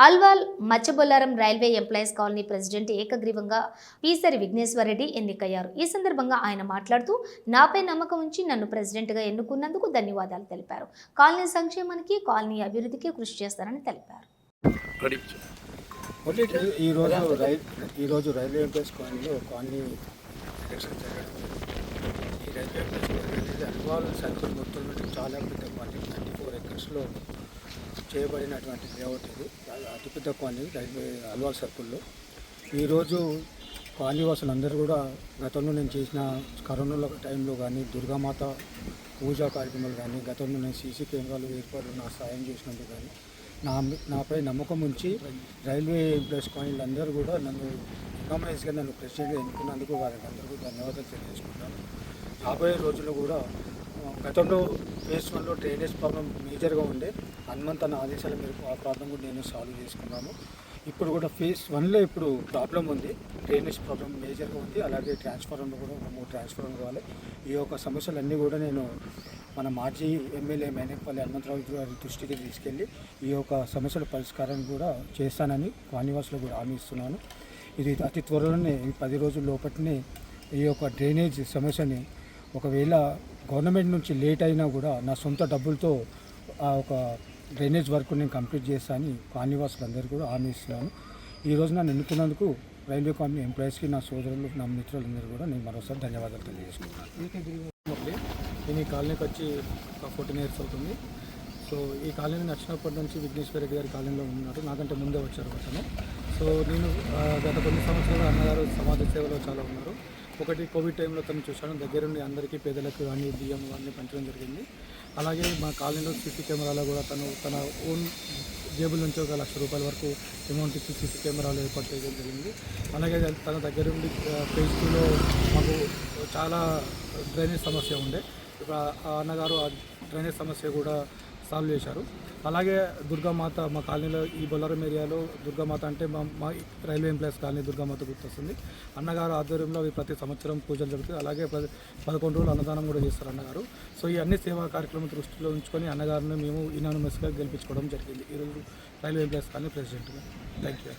Alwal Machabollaram railway employees colony president ఏకగ్రీవంగా పీసరి విఘ్నేశ్వరరెడ్డి ఎన్నికయ్యారు. ఈ సందర్భంగా ఆయన మాట్లాడుతూ నాపై నమ్మకం ఉంచి నన్ను ప్రెసిడెంట్గా ఎన్నుకున్నందుకు ధన్యవాదాలు తెలిపారు. కాలనీ సంక్షేమానికి, కాలనీ అభివృద్ధికి కృషి చేస్తారని తెలిపారు. ఈరోజు రైల్వే ఎంప్లాయీస్ కాలనీలో కాలనీ ఎలక్షన్ జరగడం. ఈ రైల్వే ఎంప్లాయీస్ కాలనీ అనేది అల్వాల్ సర్కిల్ మొత్తం చాలా పెద్ద కాలనీ, 94 ఎకర్స్లో చేయబడినటువంటి లేఅవుట్. ఇది అతిపెద్ద కాలనీ రైల్వే అల్వాల్ సర్కిల్లో. ఈరోజు కాలనీ వాసులు అందరూ కూడా గతంలో నేను చేసిన కరోనా టైంలో కానీ, దుర్గామాత పూజా కార్యక్రమాలు కానీ, గతంలో నేను సీసీ కెమెరాలు ఏర్పాటు నా సాయం చేసినందుకు కానీ, నాపై నమ్మకం ఉంచి రైల్వే ఎంప్లాయీస్ కాలనీలు అందరూ కూడా నన్ను ఎకామనైజ్గా నన్ను ప్రెసిడెంట్గా ఎన్నుకున్నందుకు వారికి అందరికీ ధన్యవాదాలు తెలియజేసుకుంటాను. రాబోయే రోజుల్లో కూడా గతంలో ఫేజ్ 1లో డ్రైనేజ్ ప్రాబ్లం మేజర్గా ఉండే, హనుమంతన్న ఆదేశాల మేరకు ఆ ప్రాబ్లం కూడా నేను సాల్వ్ చేసుకున్నాను. ఇప్పుడు కూడా ఫేజ్ 1లో ఇప్పుడు ప్రాబ్లం ఉంది, డ్రైనేజ్ ప్రాబ్లం మేజర్గా ఉంది. అలాగే ట్రాన్స్ఫార్మర్లో కూడా 3 ట్రాన్స్ఫార్మర్ కావాలి. ఈ యొక్క సమస్యలన్నీ కూడా నేను మన మాజీ ఎమ్మెల్యే మేనేపల్లి హనుమంతరావు గారి దృష్టికి తీసుకెళ్ళి ఈ యొక్క సమస్యల పరిష్కారం కూడా చేస్తానని కాలనీవాసులకు కూడా హామీ ఇస్తున్నాను. ఇది అతి త్వరలోనే 10 రోజుల లోపటినే ఈ యొక్క డ్రైనేజ్ సమస్యని, ఒకవేళ గవర్నమెంట్ నుంచి లేట్ అయినా కూడా నా సొంత డబ్బులతో ఆ ఒక డ్రైనేజ్ వర్క్ నేను కంప్లీట్ చేస్తానని కాలనీవాసులందరూ కూడా హామీ ఇస్తున్నాను. ఈరోజు నన్ను ఎన్నుకున్నందుకు రైల్వే కాలనీ ఎంప్లాయీస్కి, నా సోదరులు, నా మిత్రులందరూ కూడా నేను మరోసారి ధన్యవాదాలు తెలియజేసుకుంటున్నాను. నేను ఈ కాలనీకి వచ్చి 14 ఇయర్స్ అవుతుంది. సో ఈ కాలనీ నచ్చినప్పటి నుంచి విఘ్నేశ్వర రెడ్డి గారి కాలనీలో ఉన్నారు, నాకంటే ముందే వచ్చారు అతను. సో నేను గత కొన్ని సంవత్సరాలు అన్నగారు సమాజ సేవలో చాలా ఉన్నారు. ఒకటి కోవిడ్ టైంలో తను చూశాను, దగ్గరుండి అందరికీ పేదలకు అన్ని బియ్యం అన్నీ పంచడం జరిగింది. అలాగే మా కాలనీలో సీసీ కెమెరాలో కూడా తన ఓన్ జేబుల నుంచి ఒక ₹1,00,000 వరకు అమౌంట్ ఇచ్చి సీసీ కెమెరాలు ఏర్పాటు చేయడం జరిగింది. అలాగే తన దగ్గరుండి ఫేజ్ 2లో మాకు చాలా డ్రైనేజ్ సమస్య ఉండే, ఇప్పుడు ఆ అన్నగారు ఆ డ్రైనేజ్ సమస్య కూడా సాల్వ్ చేశారు. అలాగే దుర్గామాత, మా కాలనీలో ఈ బొల్లారం ఏరియాలో దుర్గామాత అంటే మా రైల్వే ఎంప్లాయీస్ కాలనీ దుర్గామాత గుర్తొస్తుంది. అన్నగారు ఆధ్వర్యంలో అవి ప్రతి సంవత్సరం పూజలు జరుగుతాయి. అలాగే 11 రోజులు అన్నదానం కూడా చేస్తారు అన్నగారు. సో ఈ అన్ని సేవా కార్యక్రమం దృష్టిలో ఉంచుకొని అన్నగారిని మేము యునానిమస్గా గెలిపించుకోవడం జరిగింది ఈరోజు రైల్వే ఎంప్లాయీస్ కాలనీ ప్రెసిడెంట్గా. Thank you.